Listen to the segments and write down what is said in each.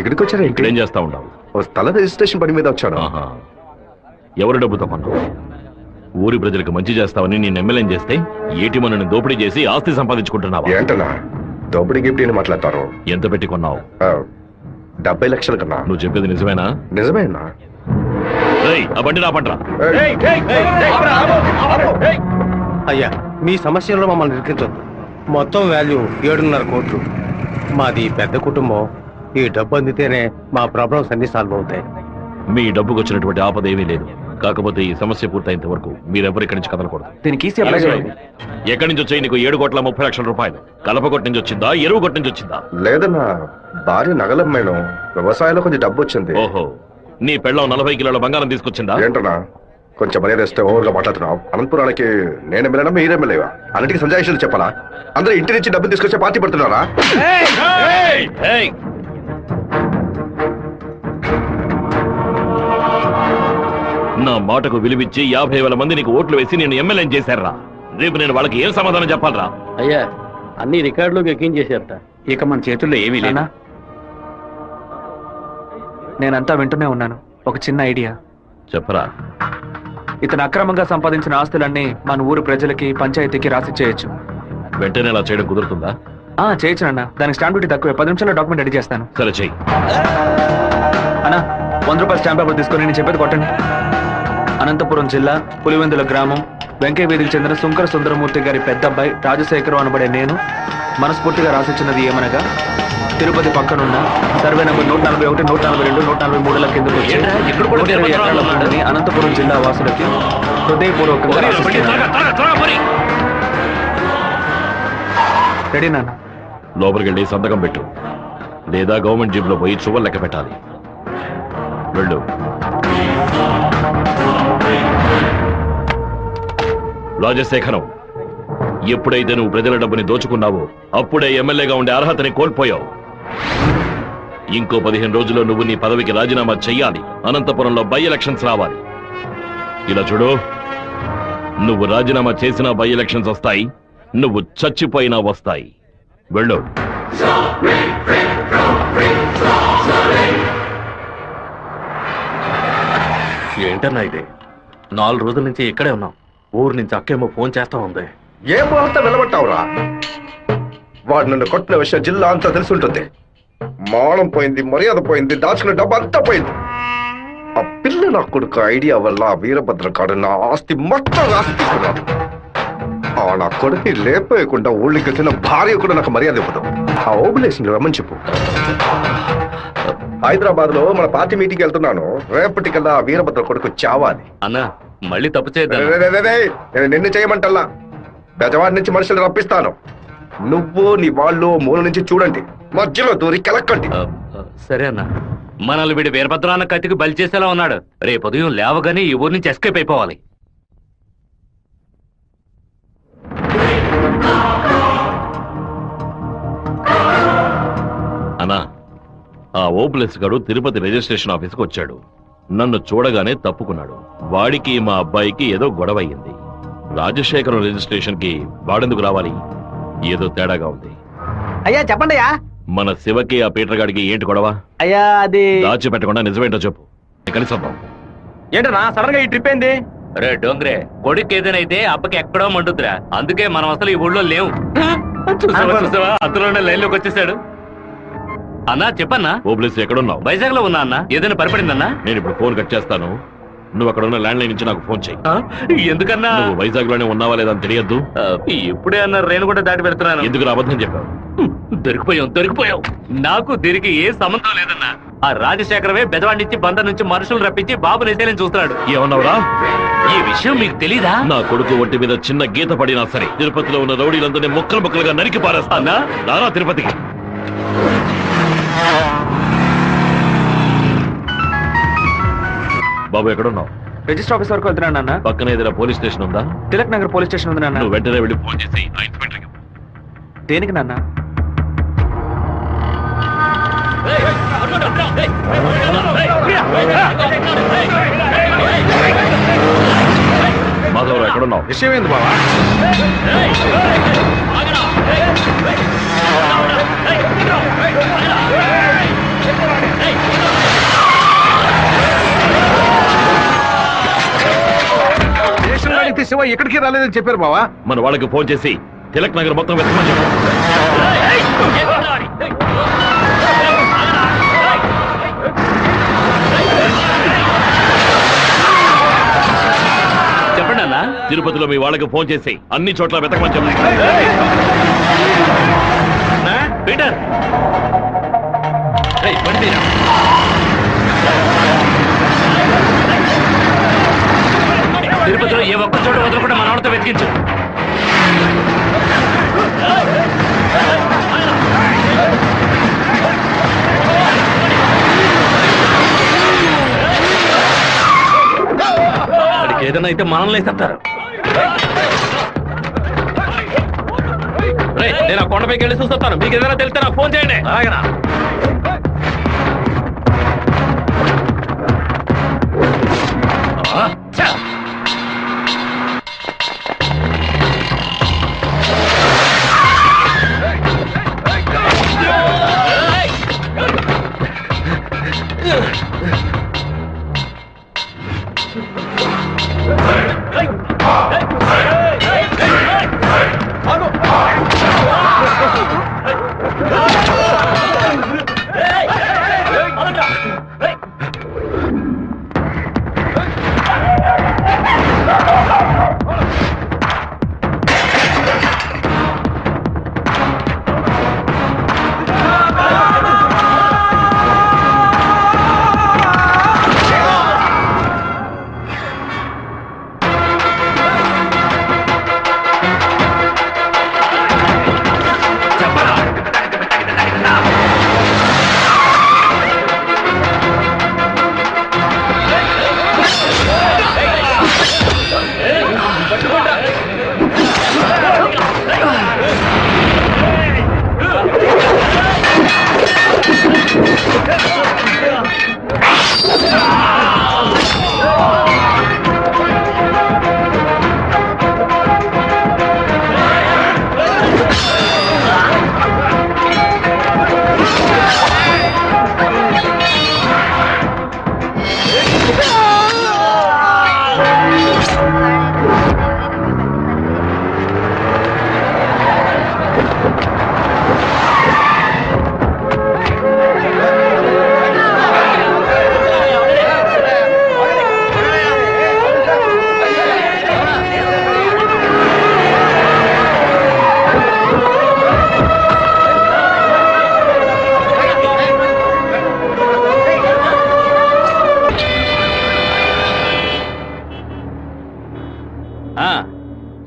ఇక్కడికి వచ్చారా? ఇక్కడ ఏం చేస్తా ఉండవు? ఓ స్థల రిజిస్ట్రేషన్ పని మీద వచ్చాను. ఎవరి డబ్బుతో కొన్నావు? ఊరి ప్రజలకు మంచి చేస్తావని నేను ఎమ్మెల్యేని చేస్తే ఏటి మనని దోపిడీ చేసి ఆస్తి సంపాదించుకుంటున్నావా? ఏంటన్నా దోపిడీ గిఫ్ట్ అని మాట్లాడతారు? ఎంత పెట్టి కొన్నావు? 70 లక్షల కన్నా. నువ్వు చెప్పేది నిజమేనా? నిజమేనా? ఆ బండి నా పంటరా. అయ్యా, మీ సమస్యలో మమ్మల్ని నిరికించొద్దు. మొత్తం వాల్యూ 7.5 కోట్లు. మాది పెద్ద కుటుంబం. ఈ డబ్బు అందితేనే మా ప్రాబ్లమ్స్ అన్ని సాల్వ్ అవుతాయి. మీ డబ్బుకు వచ్చినటువంటి ఆపద ఏమీ లేదు. కాకపోతే ఈ సమస్య పూర్తయినంత వరకు మీరెవరు ఇక్కడి నుంచి కదలకూడదు. దీనికి ఎక్కడి నుంచి వచ్చాయి నీకు 7,30,00,000 రూపాయలు? కలపగొట్టు నుంచి వచ్చిందా, ఎరువు కొట్టు నుంచి వచ్చిందా? లేదన్నా, భార్య నగలమ్మేను. వ్యవసాయంలో కొంచెం డబ్బు వచ్చింది. ఓహో, నీ పెళ్ళం 40 కిలోల బంగారం తీసుకొచ్చిందా? ఏంటన్నా కొంచెం మర్యాద ఇస్తే ఓవర్గా మాట్లాడుతున్నావు. అనంతపురానికి నేను ఎమ్మెల్యేనా, మీరే ఎమ్మెల్యేవా? అన్నిటికీ సంజాయిషులు చెప్పాలా? అందరూ ఇంటి నుంచి డబ్బు తీసుకొచ్చే పార్టీ పడుతున్నారా? నా మాటకు విలువిచ్చి 50,000 మంది నీకు ఓట్లు వేసి నేను ఎమ్మెల్యేని చేశారా? రేపు నేను వాళ్ళకి ఏం సమాధానం చెప్పాలరా? అయ్యా, అన్ని రికార్డులోకి ఎక్కించేశారట. ఇక మన చేతుల్లో ఏమీ లేదా? నేనంతా వింటూనే ఉన్నాను. ఒక చిన్న ఐడియా చెప్పరా. ఇతను అక్రమంగా సంపాదించిన ఆస్తులన్నీ మన ఊరు ప్రజలకి, పంచాయతీకి రాసి చేయొచ్చు. వెంటనే అలా చేయడం కుదురుతుందా? చేయొచ్చు అన్న. దానికి స్టాంప్ డ్యూటీ తక్కువే. 10 నిమిషాల్లో డాక్యుమెంట్ రెడీ చేస్తాను. సరే చెయ్యి అన్నా. 100 రూపాయల స్టాంప్ పేపర్ తీసుకొని నేను చెప్పేది కొట్టండి. అనంతపురం జిల్లా పులివెందుల గ్రామం వెంకయ్య వీధికి చెందిన సుంకర సుందరమూర్తి గారి పెద్ద అబ్బాయి రాజశేఖరం అనబడే నేను మనస్ఫూర్తిగా రాసిచ్చినది ఏమనగా, తిరుపతి పక్కనున్న సర్వే నంబర్ 141, 142, 143ల కిందకు వచ్చి 120 ఎకరాల భూమిని అనంతపురం జిల్లా వాసులకి హృదయపూర్వకంగా రెడీ నాన్న. లోపలికి వెళ్ళి సంతకం పెట్టు, లేదా గవర్నమెంట్ జీబ్ లో పోయి చువ్వలు లెక్క పెట్టాలి. వెళ్ళు. రాజశేఖరం, ఎప్పుడైతే నువ్వు ప్రజల డబ్బుని దోచుకున్నావో అప్పుడే ఎమ్మెల్యేగా ఉండే అర్హతని కోల్పోయావు. ఇంకో 15 రోజుల్లో నువ్వు నీ పదవికి రాజీనామా చెయ్యాలి. అనంతపురంలో బై ఎలక్షన్స్ రావాలి. ఇలా చూడు, నువ్వు రాజీనామా చేసినా బై ఎలక్షన్స్ వస్తాయి, నువ్వు చచ్చిపోయినా వస్తాయి. వెళ్ళు. ఏంటన్నా ఇది? 4 రోజుల నుంచి ఇక్కడే ఉన్నాం. ఊరు నుంచి అక్కేమో ఫోన్ చేస్తా ఉంది. ఏ ముహూర్తం నిలబట్టావురా? వాడు నన్ను కొట్టిన విషయం జిల్లా అంతా తెలిసి ఉంటుంది. మానం పోయింది, మర్యాద పోయింది, దాచుకున్న డబ్బు అంతా పోయింది. ఆ పిల్ల నా కొడుకు ఐడియా వల్ల వీరభద్ర కాడు నా ఆస్తి మొత్తం రాసి తీసుకున్నాడు. నా కొడుకుని లేపేయకుండా ఊళ్ళకి వచ్చిన భార్య కూడా నాకు మర్యాద ఇవ్వదు. ఆ ఓబులేషన్ రమ్మని చెప్పు. హైదరాబాద్ లో మన పార్టీ మీటింగ్ వెళ్తున్నాను. రేపటికల్లా వీరభద్ర కొడుకు చావాలి. అన్నా, మళ్ళీ తప్పు చేద్దాం. నేను నిన్ను చేయమంటల్లా, బెజవాడి నుంచి మనుషులు రప్పిస్తాను. నువ్వు నీ వాళ్ళు మూల నుంచి చూడండి, మధ్యలో దూరి కెలక్కండి. సరే అన్న. మనల్ని వీడి వీరభద్రాన్న కత్తికి బలి చేసేలా ఉన్నాడు. రేపు ఉదయం లేవగానే ఈ ఊరు నుంచి ఎస్కేప్ అయిపోవాలి. అన్నా, ఆ ఓప్లెస్ గాడు తిరుపతి రిజిస్ట్రేషన్ ఆఫీస్కి వచ్చాడు. నన్ను చూడగానే తప్పుకున్నాడు. వాడికి మా అబ్బాయికి ఏదో గొడవ అయ్యింది. రాజశేఖరం రిజిస్ట్రేషన్ కి వాడెందుకు రావాలి? ఏదో తేడాగా ఉంది. అయ్యా చెప్పండి అయ్యా. మన శివకి ఆ పీటర్ గాడికి ఏంటి గొడవ? అయ్యా అది దాచి పెట్టకుండా నిజమేంటో చెప్పు. కలిసి ఏంటన్నా సడన్ గా ఈ ట్రిప్ ఏంది? రే డోంగ్రే, కొడుకు ఏదైతే అప్పకి ఎక్కడో మండుద్రా. అందుకే మనం అసలు ఈ ఊళ్ళో లేవు. చూసావా, అతను లైన్ లోకి వచ్చేసాడు. అన్నా చెప్పన్నా. ఓబ్లెస్ ఎక్కడున్నావు? వైజాగ్ లో ఉన్నా అన్న. ఏదైనా పరిపడిందన్నా? నేను ఇప్పుడు ఫోన్ కట్ చేస్తాను. నువ్వు అక్కడ ఉన్న ల్యాండ్ లైన్ నుంచి నాకు ఫోన్ చెయ్యి. ఎందుకన్నా? నువ్వు వైజాగ్ లోనే ఉన్నావా లేదా అని తెలియద్దు. ఇప్పుడే అన్న రేణు కూడా దాటి పెడుతున్నాను. ఎందుకు అబద్ధం చెప్పావు? దొరికిపోయావు. నాకు దీనికి ఏ సంబంధం లేదన్నా. ఆ రాజశేఖరమే బెదవాడి నుంచి బందర్ నుంచి మనుషులు రప్పించి బాబు నిజాలని చూస్తున్నాడు. ఏమన్నావురా? ఈ విషయం మీకు తెలీదా? నా కొడుకు ఒంటి మీద చిన్న గీత పడినా సరే తిరుపతిలో ఉన్న రౌడీలందరినీ ముక్కలు ముక్కలుగా నరికి పారేస్తానా? రారా తిరుపతికి. బాబు ఎక్కడున్నావు? రిజిస్టర్ ఆఫీస్ వరకు వెళ్తున్నాను నాన్న. పక్కన ఏదైనా పోలీస్ స్టేషన్ ఉందా? తిలక్ నగర్ పోలీస్ స్టేషన్ ఉంది నాన్న. నువ్వు వెంటనే వెళ్ళి ఫోన్ చేసి ఆ ఇన్స్పెక్టర్కి. దేనికి నాన్న? మాధవరావు ఎక్కడున్నావు? విషయం ఏంది బావా? స్టేషన్ అడిగితే శివ ఎక్కడికి రాలేదని చెప్పారు బావా. మన వాళ్ళకి ఫోన్ చేసి తిలక్ నగర్ మొత్తం వెతకమని చెప్పు. చెప్పండి అన్న. తిరుపతిలో మీ వాళ్ళకి ఫోన్ చేసి అన్ని చోట్ల వెతకమని చెప్పు. పీటర్ తిరుపతిలో ఏ ఒక్క చోట వదలకుండా మన వాళ్ళతో వెతికించు. వాడికి ఏదైనా అయితే మనల్ని వేసేస్తారు. నేను ఆ కొండపైకి వెళ్ళి చూస్తాను. మీకు ఏదైనా తెలిస్తే నాకు ఫోన్ చేయండి. అలాగేనా?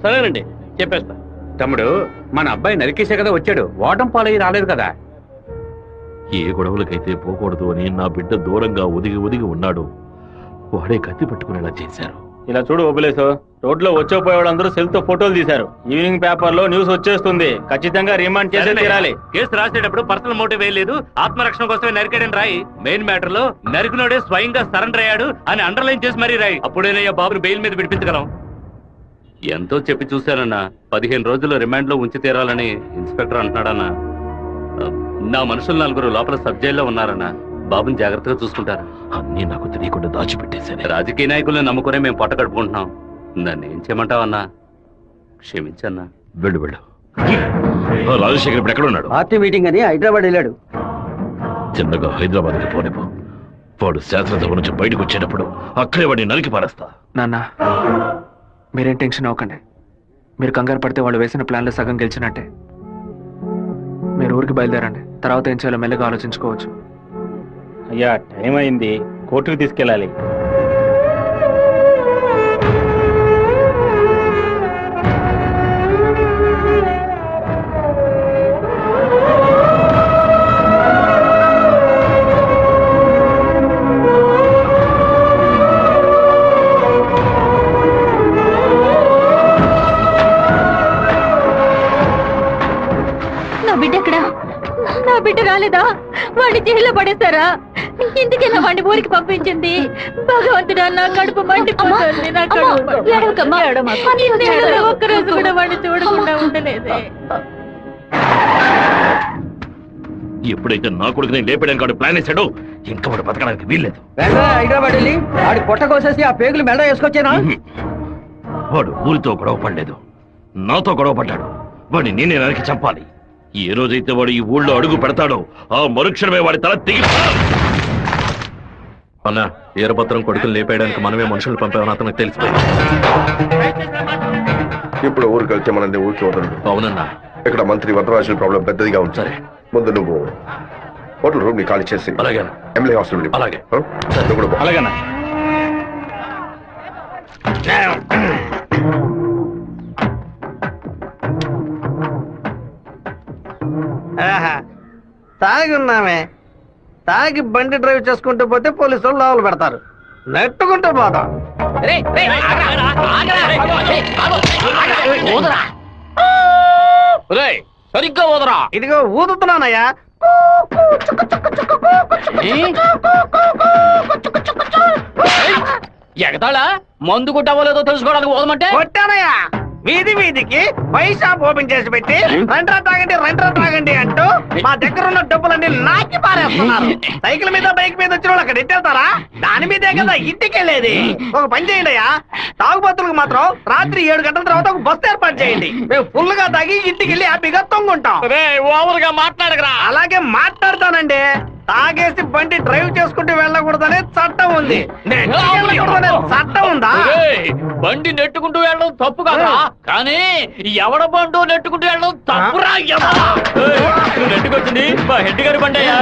సరేనండి, చెప్పేస్తా. తమ్ముడు, మన అబ్బాయి నరికేసే కదా వచ్చాడు, ఓటం పాలయ్యి రాలేదు కదా. ఏ గొడవలకైతే పోకూడదు అని నా బిడ్డ దూరంగా ఒదిగి ఒదిగి ఉన్నాడు. వాడే కత్తి పట్టుకునేలా చేశారు. ఇలా చూడు ఓబులేసు, రోడ్లో వచ్చేపోయేవాళ్ళందరూ సెల్ తో ఫోటోలు తీశారు. ఈవినింగ్ పేపర్ లో న్యూస్ వచ్చేస్తుంది. ఖచ్చితంగా రిమాండ్ చేసే తీరాలి. కేసు రాసేటప్పుడు పర్సనల్ మోటివ్ వేయలేదు, ఆత్మరక్షణ కోసమే నరికాడని రాయి. మెయిన్ మ్యాటర్ లో నరికినోడే స్వయంగా సరెండర్ అయ్యాడు అని అండర్లైన్ చేసి మరీ రాయి. అప్పుడేనయ్యా బాబుని బెయిల్ మీద విడిపించగలం. ఎంతో చెప్పి చూశానన్నా, 15 రోజులు రిమాండ్ లో ఉంచి తీరాలని ఇన్స్పెక్టర్ అంటున్నాడన్నా. నా మనుషులు 4 లోపల సబ్ జైల్లో ఉన్నారన్నా. బాబుని జాగ్రత్తగా చూసుకుంటారు. అన్నీ నాకు తెలియకుండా దాచిపెట్టేశాను. రాజకీయ నాయకులను నమ్ముకునే మేము పొట్ట కడుపుకుంటున్నాం. నన్ను ఏం చేయమంటావన్నా? క్షమించన్నా. వెళ్ళు వెళ్ళు. రాజశేఖర్ ఇప్పుడు ఎక్కడ ఉన్నాడు? పార్టీ మీటింగ్ అని హైదరాబాద్ వెళ్ళాడు. చిన్నగా హైదరాబాద్కి పోనిపో. వాడు శాస్త్రసభ నుంచి బయటకు వచ్చేటప్పుడు అక్కడే వాడిని నరికి పారేస్తా. నాన్న, మీరేం టెన్షన్ అవ్వకండి. మీరు కంగారు పడితే వాళ్ళు వేసిన ప్లాన్లో సగం గెలిచినట్టే. మీరు ఊరికి బయలుదేరండి. తర్వాత ఏం చేయాలో మెల్లగా ఆలోచించుకోవచ్చు. అయ్యా, టైం అయింది, కోర్టుకు తీసుకెళ్ళాలి. నా బిడ్డ రాలేదా? వాడిని జైల్లో పడేస్తారా? ఇందుకెలా వాడిని ఊరికి పంపించింది? భగవంతుడా, నా కడుపు మండిపోతుంది. నా ఒక్కరోజు కూడా వాడిని చూడకుండా ఉండలేదే. ఎప్పుడైతే నా కొడుకుని లేపేయడానికి వాడు ప్లాన్ వేశాడో ఇంకా వాడు బతకడానికి వీల్లేదు. హైదరాబాద్ వెళ్ళి ఆడి పొట్ట కోసేసి ఆ పేగులు మెడ వేసుకొచ్చానా? వాడు ఊరితో గొడవ పడలేదు, నాతో గొడవ పడ్డాడు. వాడిని నేనే నరికి చంపాలి. ఏ రోజైతే వాడు ఈ ఊళ్ళో అడుగు పెడతాడో ఆ మరుక్షణమే వాడి తల తెగి. అన్న ఈరభద్రం కొడుకులు లేపేయడానికి మనమే మనుషులు పంపామని అతనికి తెలిసిపోయింది. ఇప్పుడు ఊరికి వెళ్తే మనది ఊరికి వదలడు. అవునన్నా. ఇక్కడ మంత్రి వరదరాజుల ప్రాబ్లం పెద్దదిగా ఉంది. సరే, ముందు నువ్వు హోటల్ రూమ్ ని ఖాళీ చేసి అలాగే ఎమ్మెల్యే హాస్టల్ అలాగే. నువ్వు కూడా పో. అలాగేనా? తాగి ఉన్నామే, తాగి బండి డ్రైవ్ చేసుకుంటూ పోతే పోలీసు వాళ్ళు లోపల పెడతారు, నెట్టుకుంటూ పోతాం. సరిగ్గా ఊదరా. ఇదిగో ఊదుతున్నానయ్యా. ఎగతాళా మందు కొట్టవలేదో తెలుసుకోవడానికి ఊదమంటే కొట్టానయ్యా. వీధి వీధికి పైసా ఓపెన్ చేసి పెట్టి రెండ్రా తాగండి అంటూ మా దగ్గర ఉన్న డబ్బులన్నీ నాకి పారేస్తున్నారు. సైకిల్ మీద బైక్ మీద వచ్చిన వాళ్ళు అక్కడ ఎట్టేస్తారా? దాని మీదే కదా ఇంటికి వెళ్ళేది. ఒక పని చేయండి అయ్యా, తాగుబోతులకు మాత్రం రాత్రి 7 గంటల తర్వాత ఒక బస్సు ఏర్పాటు చేయండి. మేము ఫుల్ గా తాగి ఇంటికి వెళ్ళి హ్యాపీగా తొంగుంటాం. ఓవర్గా మాట్లాడగరా. అలాగే మాట్లాడతానండి. తాగేసి బండి డ్రైవ్ చేసుకుంటూ వెళ్ళకూడదనే చట్టం ఉంది. వెళ్ళకూడదనే చట్టం ఉందా? బండి నెట్టుకుంటూ వెళ్ళడం తప్పు కదా, కానీ ఎవడ బండు నెట్టుకుంటూ వెళ్ళడం తప్పురా. నెట్టుకొచ్చింది మా హెడ్ గారి బండి అయ్యా.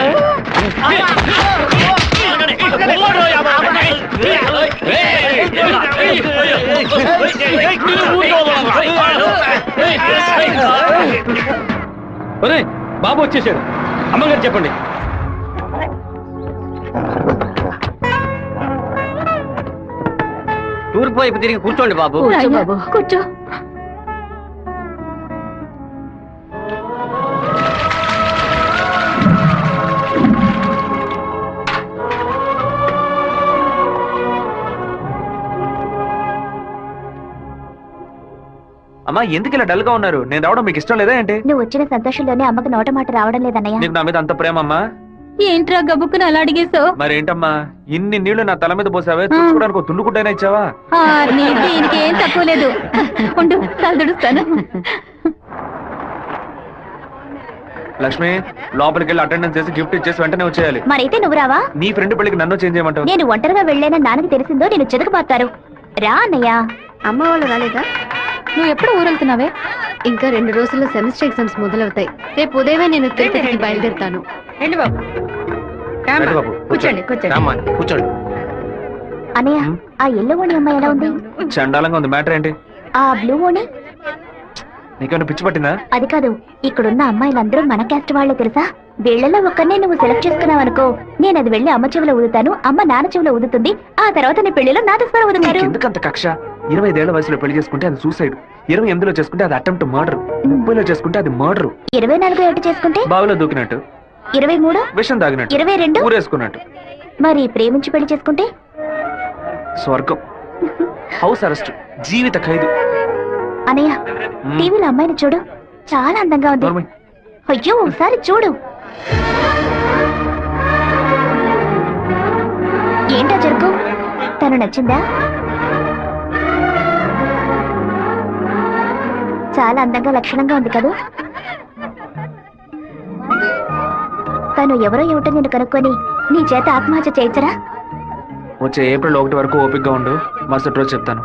బాబు వచ్చేసాడు. అమ్మగారు చెప్పండి. తూర్పు వైపు తిరిగి కూర్చోండి బాబు. బాబు కూర్చో. అమ్మా ఎందుకు ఇలా డల్ గా ఉన్నారు? నేను రావడం మీకు ఇష్టం లేదా ఏంటి? నువ్వు వచ్చిన సంతోషంలోనే అమ్మకి నోట మాట రావడం లేదన్నయ్య. నీకు నా మీద అంత ప్రేమ అమ్మా? ఏంట్రా గబుక్కుని అలా అడిగేశావు? మరేంటమ్మా ఇన్ని నీళ్లు నా తల మీద పోసావే, చూసుకోవడానికి తుండుకుంటైనా ఇచ్చావా? దీనికి ఏం తక్కువ లేదు. ఉండు, తలదుడుస్తాను. లక్ష్మి లోపలికి వెళ్ళి అటెండెన్స్ చేసి గిఫ్ట్ ఇచ్చేసి వెంటనే వచ్చేయాలి. మరైతే నువ్వు రావా? నీ ఫ్రెండ్ పెళ్లికి నన్ను చేంజ్ చేయమంటావు? నేను ఒంటరిగా వెళ్ళానని నాన్నకి తెలిసిందో నేను చెదకబాతారు. రా అన్నయ్య. అమ్మ వాళ్ళు రాలేదా? నువ్వు ఎప్పుడు ఊరెళ్తున్నావే? ఇంకా 2 రోజుల్లో సెమిస్టర్ ఎగ్జామ్స్ మొదలవుతాయి. రేపు ఉదయమే నేను తిరుపతికి బయలుదేరుతాను. రండి బాబు. రండి బాబు, కూర్చోండి కూర్చోండి. రామ్మా, కూర్చోండి. అన్నయ్య, ఆ ఎల్లో ఓణి అమ్మాయి ఎలా ఉంది? చండాలంగా ఉంది. మ్యాటర్ ఏంటి? ఆ బ్లూ ఓణి? నీకేమైనా పిచ్చి పట్టిందా? అది కాదు, ఇక్కడున్న అమ్మాయిలందరూ మన క్యాస్ట్ వాళ్లే తెలుసా? వీళ్లలో ఒక్కనే నువ్వు సెలెక్ట్ చేసుకున్నావు అనుకో, నేను అది వెళ్ళి అమ్మ చెవిలో ఊదుతాను, అమ్మ నాన్న చెవిలో ఊదుతుంది, ఆ తర్వాత నీ పెళ్లిలో నాతో స్వర ఊదుతారు. ఎందుకంత కక్ష? 25 ఏళ్ల వయసులో పెళ్లి చేసుకుంటే అది సూసైడ్, 28లో చేసుకుంటే అది అటెంప్ట్ మర్డర్, 30లో చేసుకుంటే అది మర్డర్, 24 ఏట చేసుకుంటే బావిలో దూకినట్టు, 23 విషం తాగినట్టు, 22 ఊరేసుకున్నట్టు. మరి ప్రేమించి పెళ్లి చేసుకుంటే స్వర్గం, హౌస్ అరెస్ట్, జీవిత ఖైదు. అనయ్య, టీవీలో అమ్మాయిని చూడు, చాలా అందంగా ఉంది. నోర్మై. అయ్యో ఒకసారి చూడు. ఏంటా జరుగు? తను నచ్చిందా? చాలా అందంగా లక్షణంగా ఉంది కదూ? తను ఎవరో ఏమిటో నేను కనుక్కొని నీ చేత ఆత్మహత్య చేయించరా? వచ్చే ఏప్రిల్ 1 వరకు ఓపికగా ఉండు, మరుసటి రోజు చెప్తాను.